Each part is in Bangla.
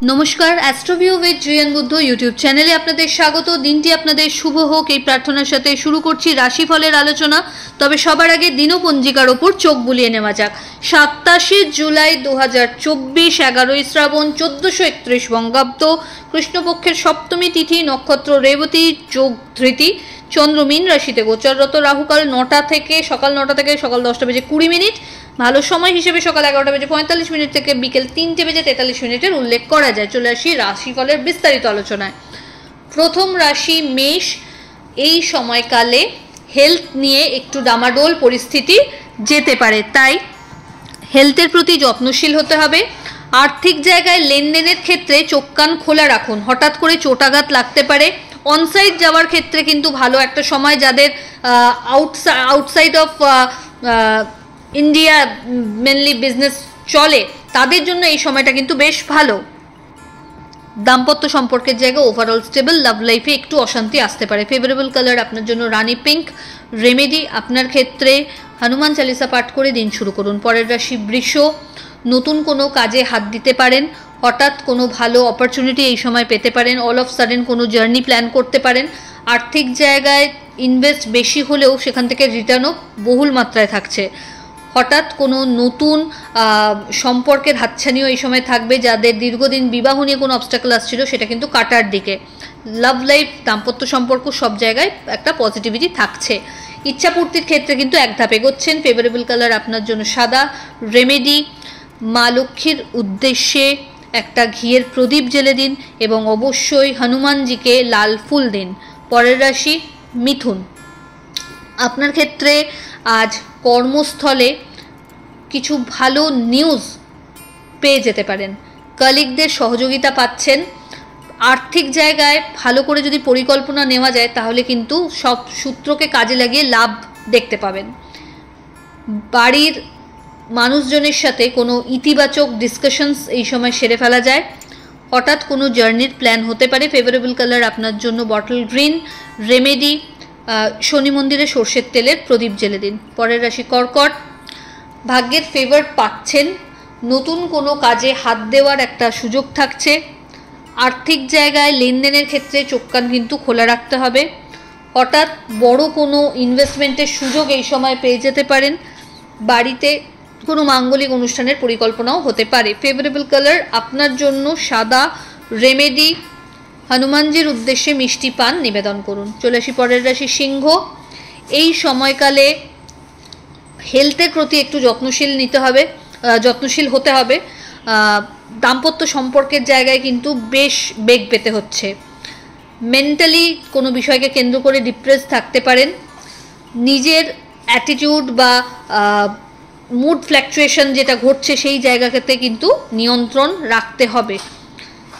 নমস্কার, অ্যাস্ট্রোভিউ উইথ জিয়ান বুদ্ধ ইউটিউব চ্যানেলে আপনাদের স্বাগত। দিনটি আপনাদের শুভ হোক এই প্রার্থনার সাথে শুরু করছি রাশিফলের আলোচনা। তবে সবার আগে দিনপঞ্জিকার ওপর চোখ বুলিয়ে নেওয়া যাক। 27 জুলাই 2024, 11ই শ্রাবণ, 1431 বঙ্গাব্দ, কৃষ্ণপক্ষের সপ্তমী তিথি, নক্ষত্র রেবতী, যোগ ধৃতি, চন্দ্র মীন রাশিতে গোচররত, রাহুকাল সকাল 9টা থেকে সকাল 10টা বেজে 20 মিনিট, ভালো সময় হিসেবে সকাল 11টা বেজে 45 মিনিট থেকে বিকেল 3টে বেজে 43 মিনিটের উল্লেখ করা যায়। চলে আসি রাশিফলের বিস্তারিত আলোচনায়। প্রথম রাশি মেষ। এই সময়কালে হেলথ নিয়ে একটু ডামাডোল পরিস্থিতি যেতে পারে, তাই হেলথের প্রতি যত্নশীল হতে হবে। আর্থিক জায়গায় লেনদেনের ক্ষেত্রে চোখ কান খোলা রাখুন, হঠাৎ করে চোটাঘাত লাগতে পারে। অনসাইট যাওয়ার ক্ষেত্রে কিন্তু ভালো একটা সময়। যাদের outside of India mainly business চলে, তাদের জন্য এই সময়টা কিন্তু বেশ ভালো। দাম্পত্য সম্পর্কের জায়গা ওভারঅল স্টেবল। লাভ লাইফে একটু অশান্তি আসতে পারে। ফেভারেবল কালার আপনার জন্য রানি পিঙ্ক। রেমেডি আপনার ক্ষেত্রে হনুমান চালিসা পাঠ করে দিন শুরু করুন। পরের রাশি বৃষ। নতুন কোনো কাজে হাত দিতে পারেন, হঠাৎ কোনো ভালো অপরচুনিটি এই সময় পেতে পারেন। অল অফ সাডেন কোনো জার্নি প্ল্যান করতে পারেন। আর্থিক জায়গায় ইনভেস্ট বেশি হলেও সেখান থেকে রিটার্নও বহুল মাত্রায় থাকছে। হঠাৎ কোনো নতুন সম্পর্কের হাতছানিও এই সময় থাকবে। যাদের দীর্ঘদিন বিবাহ নিয়ে কোনো অবস্টাকল আসছিল, সেটা কিন্তু কাটার দিকে। লাভ লাইফ, দাম্পত্য সম্পর্ক, সব জায়গায় একটা পজিটিভিটি থাকছে। ইচ্ছাপূর্তির ক্ষেত্রে কিন্তু এক ধাপ এগোচ্ছেন। ফেভারেবল কালার আপনার জন্য সাদা। রেমেডি, মা লক্ষ্মীর উদ্দেশ্যে একটা ঘিয়ের প্রদীপ জ্বেলে দিন এবং অবশ্যই হনুমানজিকে লাল ফুল দিন। পরের রাশি মিথুন। আপনার ক্ষেত্রে আজ কর্মস্থলে কিছু ভালো নিউজ পেয়ে যেতে পারেন। কলিগদের সহযোগিতা পাচ্ছেন। আর্থিক জায়গায় ভালো করে যদি পরিকল্পনা নেওয়া যায়, তাহলে কিন্তু সব সূত্রকে কাজে লাগিয়ে লাভ দেখতে পাবেন। বাড়ির মানুষজনের সাথে কোনো ইতিবাচক ডিসকাশনস এই সময় সেরে ফেলা যায়। হঠাৎ কোনো জার্নির প্ল্যান হতে পারে। ফেভারেবল কালার আপনার জন্য বটল গ্রিন। রেমেডি, শনি মন্দিরে সর্ষের তেলের প্রদীপ জ্বেলে দিন। পরের রাশি কর্কট। ভাগ্যের ফেভার পাচ্ছেন। নতুন কোনো কাজে হাত দেওয়ার একটা সুযোগ থাকছে। আর্থিক জায়গায় লেনদেনের ক্ষেত্রে চোখ কান কিন্তু খোলা রাখতে হবে। হঠাৎ বড় কোনো ইনভেস্টমেন্টের সুযোগ এই সময় পেয়ে যেতে পারেন। বাড়িতে কোনো মাঙ্গলিক অনুষ্ঠানের পরিকল্পনাও হতে পারে। ফেভারেবল কালার আপনার জন্য সাদা। রেমেডি, হনুমানজির উদ্দেশ্যে মিষ্টি পান নিবেদন করুন। চলে আসি পরের রাশি সিংহ। এই সময়কালে হেলথের প্রতি একটু যত্নশীল হতে হবে। দাম্পত্য সম্পর্কের জায়গায় কিন্তু বেশ বেগ পেতে হচ্ছে। মেন্টালি কোনো বিষয়কে কেন্দ্র করে ডিপ্রেস থাকতে পারেন। নিজের অ্যাটিটিউড বা মুড ফ্ল্যাকচুয়েশন যেটা ঘটছে, সেই জায়গাতে কিন্তু নিয়ন্ত্রণ রাখতে হবে।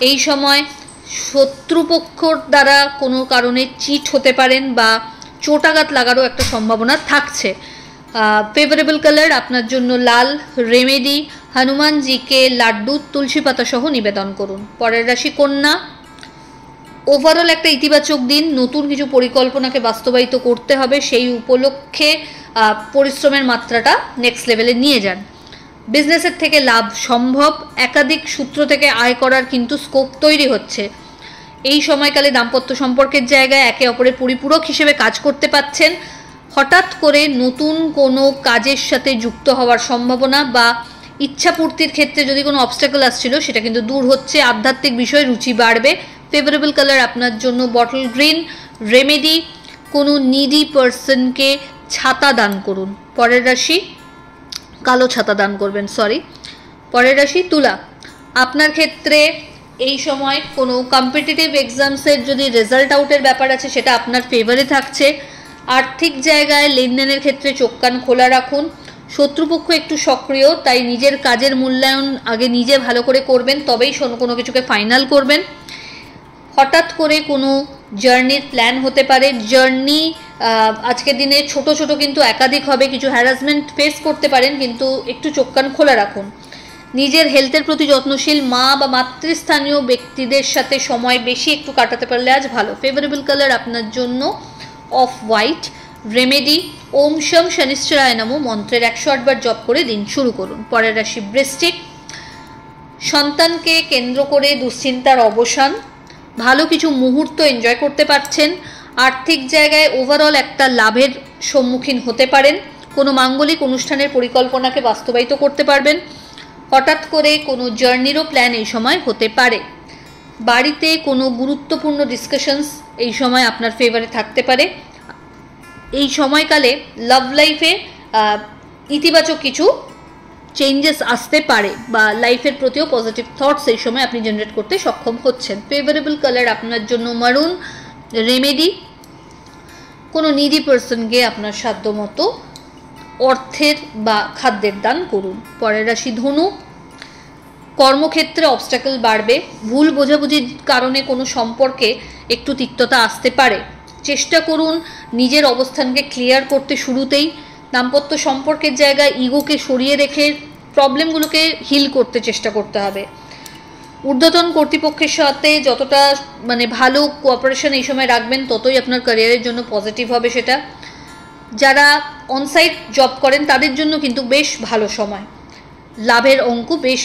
এই সময় শত্রুপক্ষর দ্বারা কোনো কারণে চিট হতে পারেন বা চোটাঘাত লাগারও একটা সম্ভাবনা থাকছে। ফেভারেবল কালার আপনার জন্য লাল। রেমেডি, হনুমানজিকে লাড্ডু তুলসী পাতা সহ নিবেদন করুন। পরের রাশি কন্যা। ওভারঅল একটা ইতিবাচক দিন। নতুন কিছু পরিকল্পনাকে বাস্তবায়িত করতে হবে, সেই উপলক্ষে পরিশ্রমের মাত্রাটা নেক্সট লেভেলে নিয়ে যান। বিজনেসের থেকে লাভ সম্ভব। একাধিক সূত্র থেকে আয় করার কিন্তু স্কোপ তৈরি হচ্ছে। এই সময়কালে দাম্পত্য সম্পর্কের জায়গায় একে অপরের পরিপূরক হিসেবে কাজ করতে পাচ্ছেন। হঠাৎ করে নতুন কোনো কাজের সাথে যুক্ত হওয়ার সম্ভাবনা বা ইচ্ছাপূর্তির ক্ষেত্রে যদি কোনো অবস্টাকল আসছিল, সেটা কিন্তু দূর হচ্ছে। আধ্যাত্মিক বিষয়ে রুচি বাড়বে। ফেভারেবল কালার আপনার জন্য বটল গ্রিন। রেমেডি, কোনো নিডি পার্সনকে ছাতা দান করুন। পরের রাশি কালো ছাতা দান করবেন, পরের রাশি তুলা। আপনার ক্ষেত্রে এই সময় কোনো কম্পিটিটিভ এক্সামসের যদি রেজাল্ট আউটের ব্যাপার আছে, সেটা আপনার ফেভারে থাকছে। আর্থিক জায়গায় লেনদেনের ক্ষেত্রে চোখ কান খোলা রাখুন। শত্রুপক্ষ একটু সক্রিয়, তাই নিজের কাজের মূল্যায়ন আগে নিজে ভালো করে করবেন, তবেই কোনো কিছুকে ফাইনাল করবেন। হঠাৎ করে কোনো জার্নির প্ল্যান হতে পারে। জার্নি আজকের দিনে ছোট ছোট কিন্তু একাধিক হবে। কিছু হ্যারাসমেন্ট ফেস করতে পারেন, কিন্তু একটু চোখ কান খোলা রাখুন। নিজের হেলথের প্রতি যত্নশীল। মা বা মাতৃস্থানীয় ব্যক্তিদের সাথে সময় বেশি একটু কাটাতে পারলে আজ ভালো। ফেভারেবল কালার আপনার জন্য অফ হোয়াইট। রেমেডি, ওম শম শনিশ্চরায় নমঃ মন্ত্রের 108 বার জপ করে দিন শুরু করুন। পরের রাশি বৃশ্চিক। সন্তানকে কেন্দ্র করে দুশ্চিন্তার অবসান, ভালো কিছু মুহূর্ত এনজয় করতে পারছেন। আর্থিক জায়গায় ওভারঅল একটা লাভের সম্মুখীন হতে পারেন। কোনো মাঙ্গলিক অনুষ্ঠানের পরিকল্পনাকে বাস্তবায়িত করতে পারবেন। হঠাৎ করে কোনো জার্নিরও প্ল্যান এই সময় হতে পারে। বাড়িতে কোনো গুরুত্বপূর্ণ ডিসকাশনস এই সময় আপনার ফেভারে থাকতে পারে। এই সময়কালে লাভ লাইফে ইতিবাচক কিছু চেঞ্জেস আসতে পারে বা লাইফের প্রতিও পজিটিভ থটস এই সময় আপনি জেনারেট করতে সক্ষম হচ্ছেন। ফেভারেবল কালার আপনার জন্য মারুন। রেমেডি, কোনো নিডি পার্সনকে আপনার সাধ্যমতো অর্থের বা খাদ্যের দান করুন। পরের রাশি ধনু, কর্মক্ষেত্রে অবস্ট্যাকল বাড়বে। ভুল বোঝাবুঝির কারণে কোনো সম্পর্কে একটু তিক্ততা আসতে পারে। চেষ্টা করুন নিজের অবস্থানকে ক্লিয়ার করতে শুরুতেই। দাম্পত্য সম্পর্কের জায়গায় ইগোকে সরিয়ে রেখে প্রবলেমগুলোকে হিল করতে চেষ্টা করতে হবে। ঊর্ধ্বতন কর্তৃপক্ষের সাথে যতটা ভালো কোঅপারেশন এই সময় রাখবেন ততই আপনার ক্যারিয়ারের জন্য পজিটিভ হবে সেটা। যারা অনসাইট জব করেন তাদের জন্য কিন্তু বেশ ভালো সময়, লাভের অঙ্ক বেশ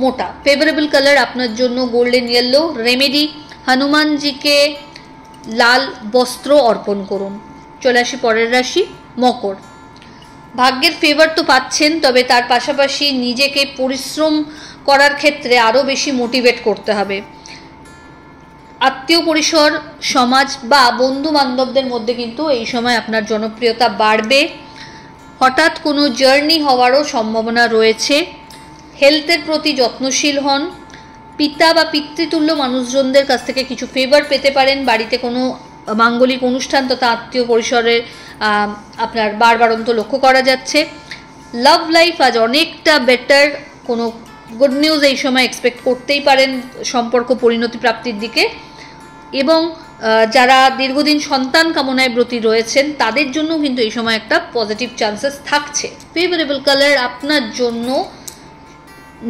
মোটা। ফেভারেবল কালার আপনার জন্য গোল্ডেন ইয়েলো। রেমেডি, হনুমানজিকে লাল বস্ত্র অর্পণ করুন। চলে আসি পরের রাশি মকর। ভাগ্যের ফেভার তো পাচ্ছেন, তবে তার পাশাপাশি নিজেকে পরিশ্রম করার ক্ষেত্রে আরও বেশি মোটিভেট করতে হবে। আত্মীয় পরিসর, সমাজ বা বন্ধু বান্ধবদের মধ্যে কিন্তু এই সময় আপনার জনপ্রিয়তা বাড়বে। হঠাৎ কোনো জার্নি হওয়ারও সম্ভাবনা রয়েছে। হেলথের প্রতি যত্নশীল হন। পিতা বা পিতৃতুল্য মানুষজনদের কাছ থেকে কিছু ফেভার পেতে পারেন। বাড়িতে কোনো মাঙ্গলিক অনুষ্ঠান তথা আত্মীয় পরিসরে আপনার বাড়বাড়ন্ত লক্ষ্য করা যাচ্ছে। লাভ লাইফ আজ অনেকটা বেটার, কোনো গুড নিউজ এই সময় এক্সপেক্ট করতেই পারেন সম্পর্ক পরিণতি প্রাপ্তির দিকে। এবং যারা দীর্ঘদিন সন্তান কামনায় ব্রতী রয়েছেন তাদের জন্য কিন্তু এই সময় একটা পজিটিভ চান্সেস থাকছে। ফেভারেবল কালার আপনার জন্য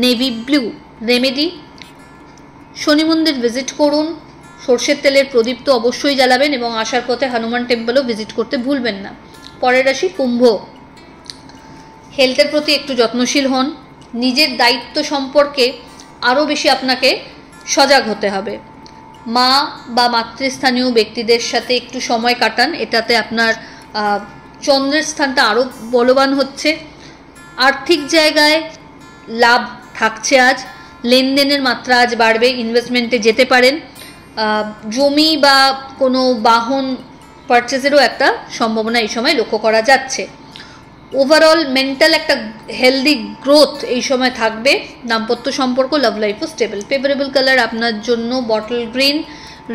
নেভি ব্লু। রেমেডি, শনি মন্দির ভিজিট করুন। সর্ষের তেলের প্রদীপ তো অবশ্যই জ্বালাবেন এবং আসার পথে হনুমান টেম্পলও ভিজিট করতে ভুলবেন না। পরের রাশি কুম্ভ। হেলথের প্রতি একটু যত্নশীল হন। নিজের দায়িত্ব সম্পর্কে আরও বেশি আপনাকে সজাগ হতে হবে। মা বা মাতৃস্থানীয় ব্যক্তিদের সাথে একটু সময় কাটান, এটাতে আপনার চন্দ্রের স্থানটা আরও বলবান হচ্ছে। আর্থিক জায়গায় লাভ থাকছে আজ। লেনদেনের মাত্রা আজ বাড়বে। ইনভেস্টমেন্টে যেতে পারেন। জমি বা কোনো বাহন পারচেজেরও একটা সম্ভাবনা এই সময় লক্ষ্য করা যাচ্ছে। ওভারঅল মেন্টাল একটা হেলদি গ্রোথ এই সময় থাকবে। দাম্পত্য সম্পর্ক, লাভ লাইফও স্টেবল। ফেভারেবল কালার আপনার জন্য বটল গ্রিন।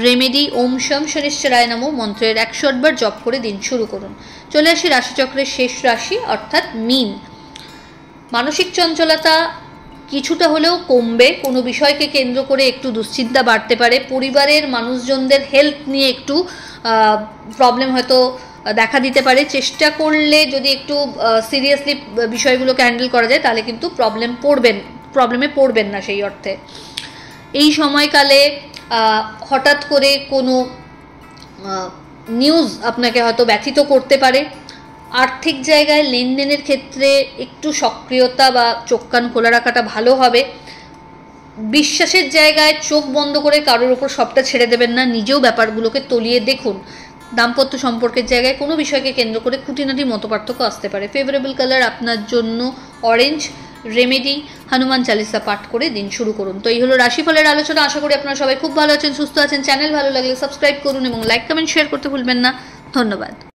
রেমেডি, ওম শম শনিশ্চরায় নমঃ মন্ত্রের 108 বার জপ করে দিন শুরু করুন। চলে আসি রাশিচক্রের শেষ রাশি অর্থাৎ মীন। মানসিক চঞ্চলতা কিছুটা হলেও কমবে। কোনো বিষয়কে কেন্দ্র করে একটু দুশ্চিন্তা বাড়তে পারে। পরিবারের মানুষজনদের হেলথ নিয়ে একটু প্রবলেম হয়তো দেখা দিতে পারে। চেষ্টা করলে যদি একটু সিরিয়াসলি বিষয়গুলোকে হ্যান্ডেল করা যায় তাহলে কিন্তু প্রবলেমে পড়বেন না সেই অর্থে। এই সময়কালে হঠাৎ করে কোনো নিউজ আপনাকে হয়তো ব্যথিত করতে পারে। আর্থিক জায়গায় লেনদেনের ক্ষেত্রে একটু সক্রিয়তা বা চোখ কান খোলা রাখাটা ভালো হবে। বিশ্বাসের জায়গায় চোখ বন্ধ করে কারোর ওপর সবটা ছেড়ে দেবেন না, নিজেও ব্যাপারগুলোকে তলিয়ে দেখুন। দাম্পত্য সম্পর্কের জায়গায় কোনো বিষয়কে কেন্দ্র করে খুঁটিনাটি মতপার্থক্য আসতে পারে। ফেভারেবল কালার আপনার জন্য অরেঞ্জ। রেমেডি, হনুমান চালিসা পাঠ করে দিন শুরু করুন। তো এই হলো রাশিফলের আলোচনা। আশা করি আপনারা সবাই খুব ভালো আছেন, সুস্থ আছেন। চ্যানেল ভালো লাগলে সাবস্ক্রাইব করুন এবং লাইক কমেন্ট শেয়ার করতে ভুলবেন না। ধন্যবাদ।